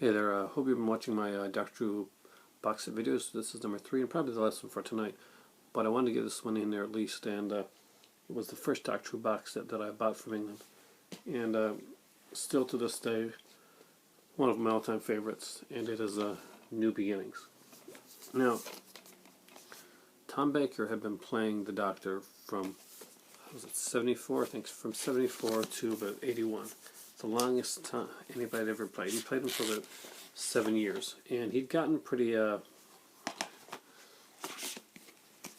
Hey there, hope you've been watching my Doctor Who box set videos. This is number 3 and probably the last one for tonight. But I wanted to get this one in there at least, and it was the first Doctor Who box set that I bought from England. And still to this day, one of my all-time favorites, and it is New Beginnings. Now, Tom Baker had been playing the Doctor from, was it 74? I think from 74 to about 81. The longest time anybody had ever played. He played him for about 7 years, and he'd gotten pretty.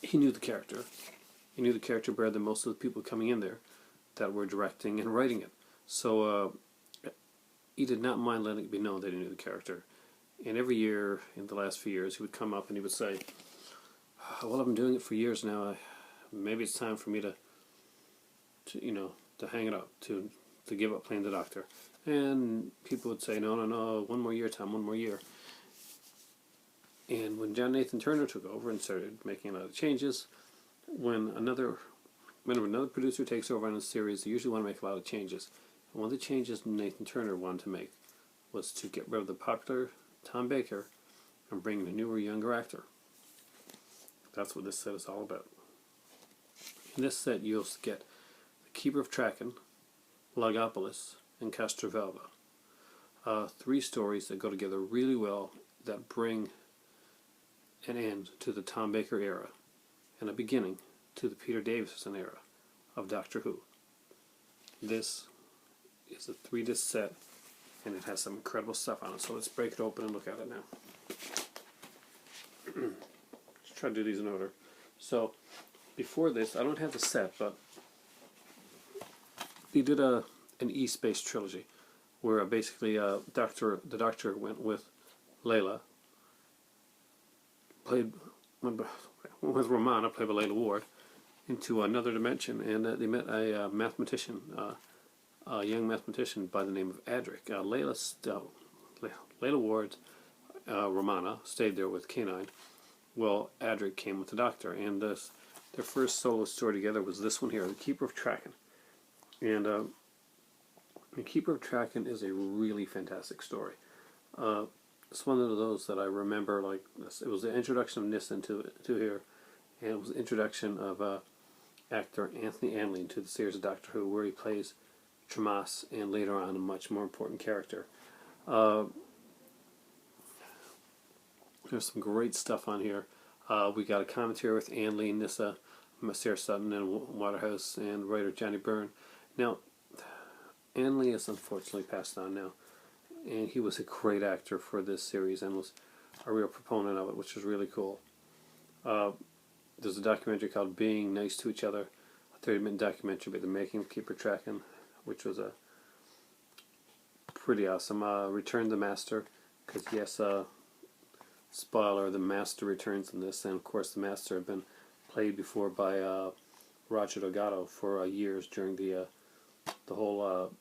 He knew the character. He knew the character better than most of the people coming in there that were directing and writing it. So he did not mind letting it be known that he knew the character. And every year, in the last few years, he would come up and he would say, "Well, I've been doing it for years now. Maybe it's time for me to hang it up, to give up playing the Doctor." And people would say, no, one more year, Tom, one more year. And when John Nathan Turner took over and started making a lot of changes, whenever another producer takes over on a series, they usually want to make a lot of changes. And one of the changes Nathan Turner wanted to make was to get rid of the popular Tom Baker and bring in a newer, younger actor. That's what this set is all about. In this set, you'll get the Keeper of Traken, Logopolis, and Castro Valley. 3 stories that go together really well, that bring an end to the Tom Baker era and a beginning to the Peter Davison era of Doctor Who. This is a 3-disc set, and it has some incredible stuff on it. So let's break it open and look at it now. Let's try to do these in order. So before this, I don't have the set, but he did an E-Space trilogy where basically the Doctor went with Layla, with Romana, played by Layla Ward, into another dimension, and they met a mathematician, a young mathematician by the name of Adric. Layla Ward, Romana, stayed there with K9. Well, Adric came with the Doctor, and their first solo story together was this one here, The Keeper of Traken. And The Keeper of Traken is a really fantastic story. It's one of those that I remember like this. It was the introduction of Nissen to here, and it was the introduction of actor Anthony Anley to the series of Doctor Who, where he plays Tremas and later on a much more important character. There's some great stuff on here. We got a commentary with Anley, Nyssa, Sarah Sutton, and Waterhouse, and writer Johnny Byrne. Now, Anley is unfortunately passed on now, and he was a great actor for this series and was a real proponent of it, which was really cool. There's a documentary called Being Nice to Each Other, a 30-minute documentary about the making of Keeper Traken, which was pretty awesome. Return the Master, because yes, spoiler, the Master returns in this, and of course the Master had been played before by Roger Delgado for years during the whole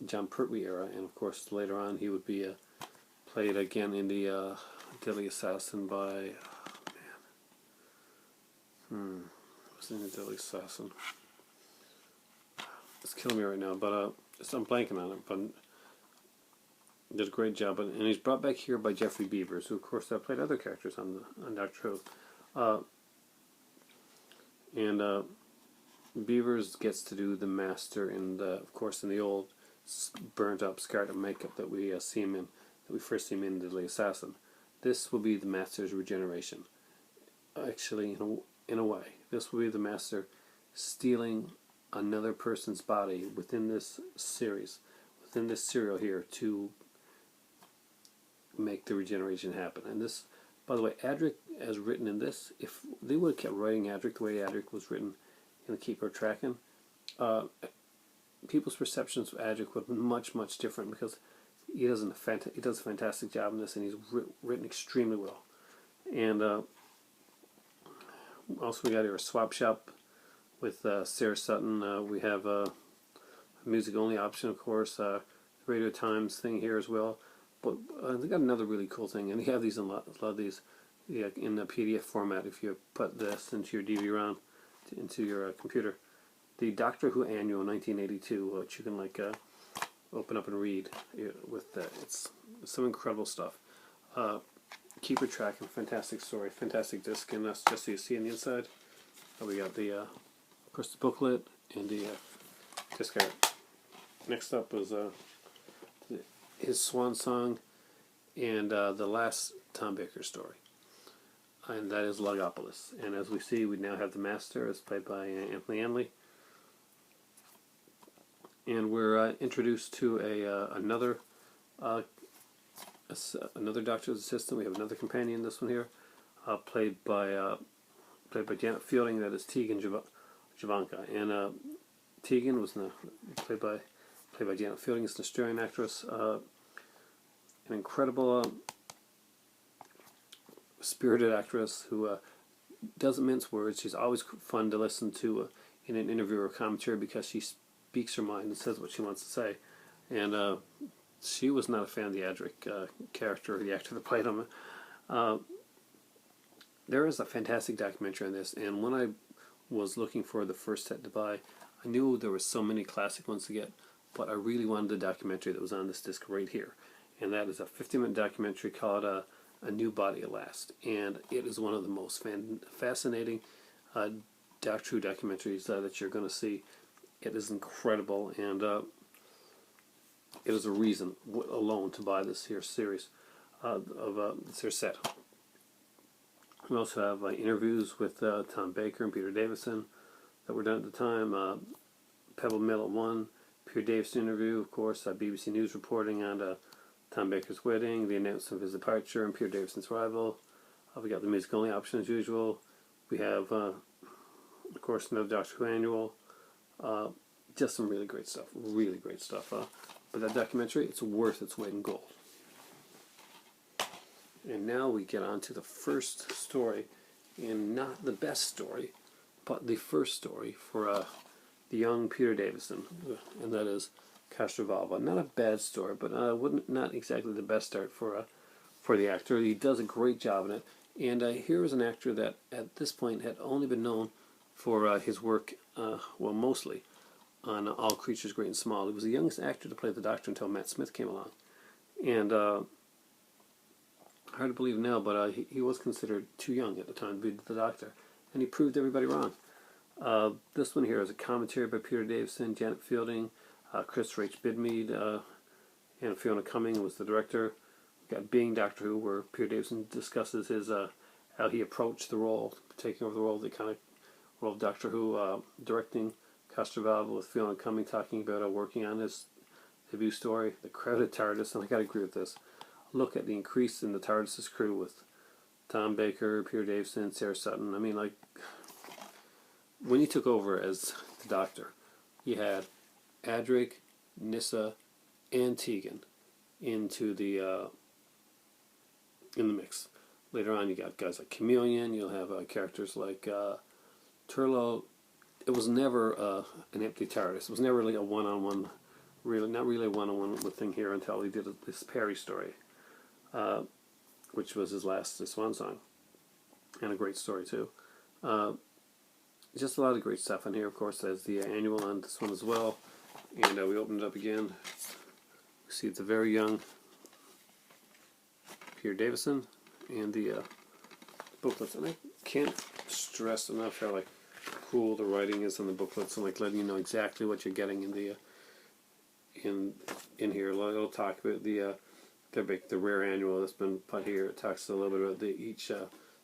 John Pertwee era, and of course later on he would be played again in the Deadly Assassin by what's in the Deadly Assassin? It's killing me right now, but I'm blanking on it. But did a great job, and he's brought back here by Geoffrey Beevers, who of course played other characters on Doctor Who, and Beevers gets to do the Master, and of course in the old burnt up, scarred up makeup that we see him in, that we first see him in Deadly Assassin. This will be the Master's regeneration. Actually, in a way, this will be the Master stealing another person's body within this series, within this serial here, to make the regeneration happen. And this, by the way, Adric, as written in this, if they would have kept writing Adric the way Adric was written in The Keeper of Traken, people's perceptions of Adric would have been much, much different, because he does a fantastic job in this, and he's written extremely well. And also we got here a swap shop with Sarah Sutton. We have a music only option, of course, Radio Times thing here as well. But they got another really cool thing, and you have these in a lot of these in the PDF format. If you put this into your DVD-ROM, into your computer, the Doctor Who Annual 1982, which you can open up and read with that. It's some incredible stuff. Keeper track and fantastic story, fantastic disc, and that's just so you see on the inside. We got the, of course, the booklet and the disc art. Next up was his swan song and the last Tom Baker story, and that is Logopolis. And as we see, we now have the master, as played by Anthony Anley, and we're introduced to another doctor's assistant. We have another companion. This one here, played by Janet Fielding. That is Tegan Javanka, and Tegan was played by Janet Fielding. Is an Australian actress, an incredible, spirited actress who doesn't mince words. She's always fun to listen to in an interview or commentary because she speaks her mind and says what she wants to say. And she was not a fan of the Adric character, or the actor that played him. There is a fantastic documentary on this, and when I was looking for the first set to buy, I knew there were so many classic ones to get, but I really wanted the documentary that was on this disc right here. And that is a 50-minute documentary called A New Body at Last. And it is one of the most fascinating Doctor Who documentaries that you're going to see. It is incredible, and it is a reason alone to buy this here series of this here set. We also have interviews with Tom Baker and Peter Davison that were done at the time. Pebble Mill at 1, Peter Davison interview, of course, BBC News reporting on Tom Baker's wedding, the announcement of his departure, and Peter Davison's arrival. We got the music only option as usual. We have, of course, another Doctor Who annual. Just some really great stuff. Really great stuff. But that documentary, it's worth its weight in gold. And now we get on to the first story, and not the best story, but the first story for the young Peter Davison, and that is Castro Valley. Not a bad story, but not exactly the best start for the actor. He does a great job in it, and here is an actor that at this point had only been known for his work, well, mostly on All Creatures Great and Small. He was the youngest actor to play the Doctor until Matt Smith came along, and hard to believe now, but he was considered too young at the time to be the Doctor, and he proved everybody wrong. This one here is a commentary by Peter Davison, Janet Fielding, Christopher H. Bidmead, and Fiona Cumming was the director. We've got Being Doctor Who, where Peter Davison discusses his how he approached the role, taking over the role, the kind of role of Doctor Who, directing Castro Valley, with Fiona Cumming talking about working on his debut story, The Crowded TARDIS, and I gotta agree with this. Look at the increase in the TARDIS's crew with Tom Baker, Peter Davison, Sarah Sutton. I mean, like, when he took over as the Doctor, he had Adric, Nyssa, and Tegan into the in the mix. Later on, you got guys like Chameleon. You'll have characters like Turlo. It was never an empty TARDIS. It was never really a one-on-one, not really a one-on-one thing here until he did this Perry story, which was his last swan song, and a great story too. Just a lot of great stuff in here. Of course, there's the annual on this one as well. And we opened it up again. We see it's a very young Peter Davison and the booklets. And I can't stress enough how cool the writing is on the booklets, and letting you know exactly what you're getting in the in here. It'll talk about the rare annual that's been put here. It talks a little bit about each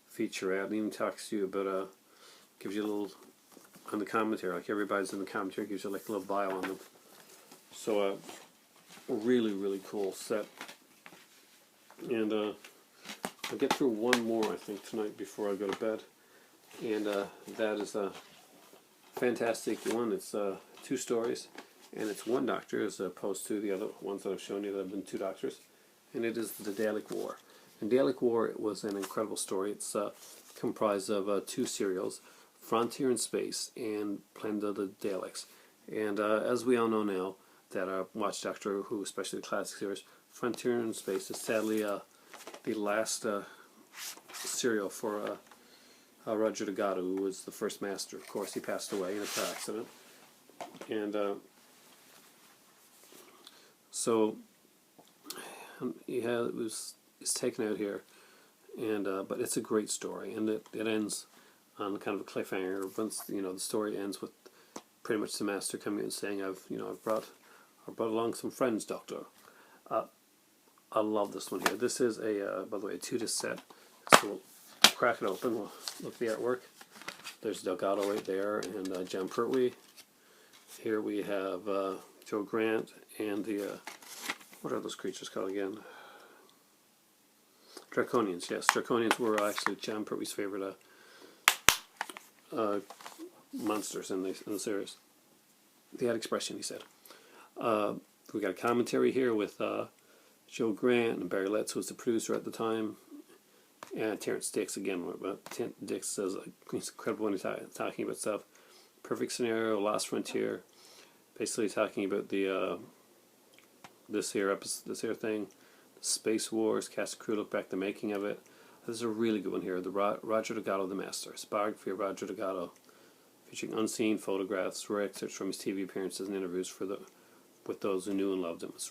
feature ad, and even talks to you about gives you a little on the commentary, like everybody's in the commentary, gives you a little bio on them. So a really, really cool set. And I'll get through one more, I think, tonight before I go to bed. And that is a fantastic one. It's 2 stories, and it's one Doctor as opposed to the other ones that I've shown you that have been 2 Doctors. And it is the Dalek War. And Dalek War was an incredible story. It's comprised of 2 serials, Frontier in Space and Planet of the Daleks. And as we all know now, that watch Doctor Who, especially the classic series, Frontier in Space is sadly the last serial for Roger D'Agato, who was the first master. Of course, he passed away in a car accident. And So it's taken out here, and but it's a great story, and it ends on kind of a cliffhanger. Once the story ends with pretty much the Master coming in and saying, I've brought along some friends, Doctor." I love this one here. This is by the way, a 2-disc set. So we'll crack it open. We'll look at the artwork. There's Delgado right there, and Jem Pertwee. Here we have Joe Grant and the what are those creatures called again? Draconians. Yes, Draconians were actually Jem Pertwee's favorite monsters in the series. The ad expression, he said. We got a commentary here with Joe Grant and Barry Letts, who was the producer at the time, and Terrence Dix again. Dix says he's incredible when he's talking about stuff. Perfect Scenario, Lost Frontier, basically talking about the this here thing, Space Wars, Cast of Crew, look back the making of it. This is a really good one here. The Roger Delgado, the Master, biography of Roger Delgado, featuring unseen photographs, rare excerpts from his TV appearances and interviews with those who knew and loved him. It's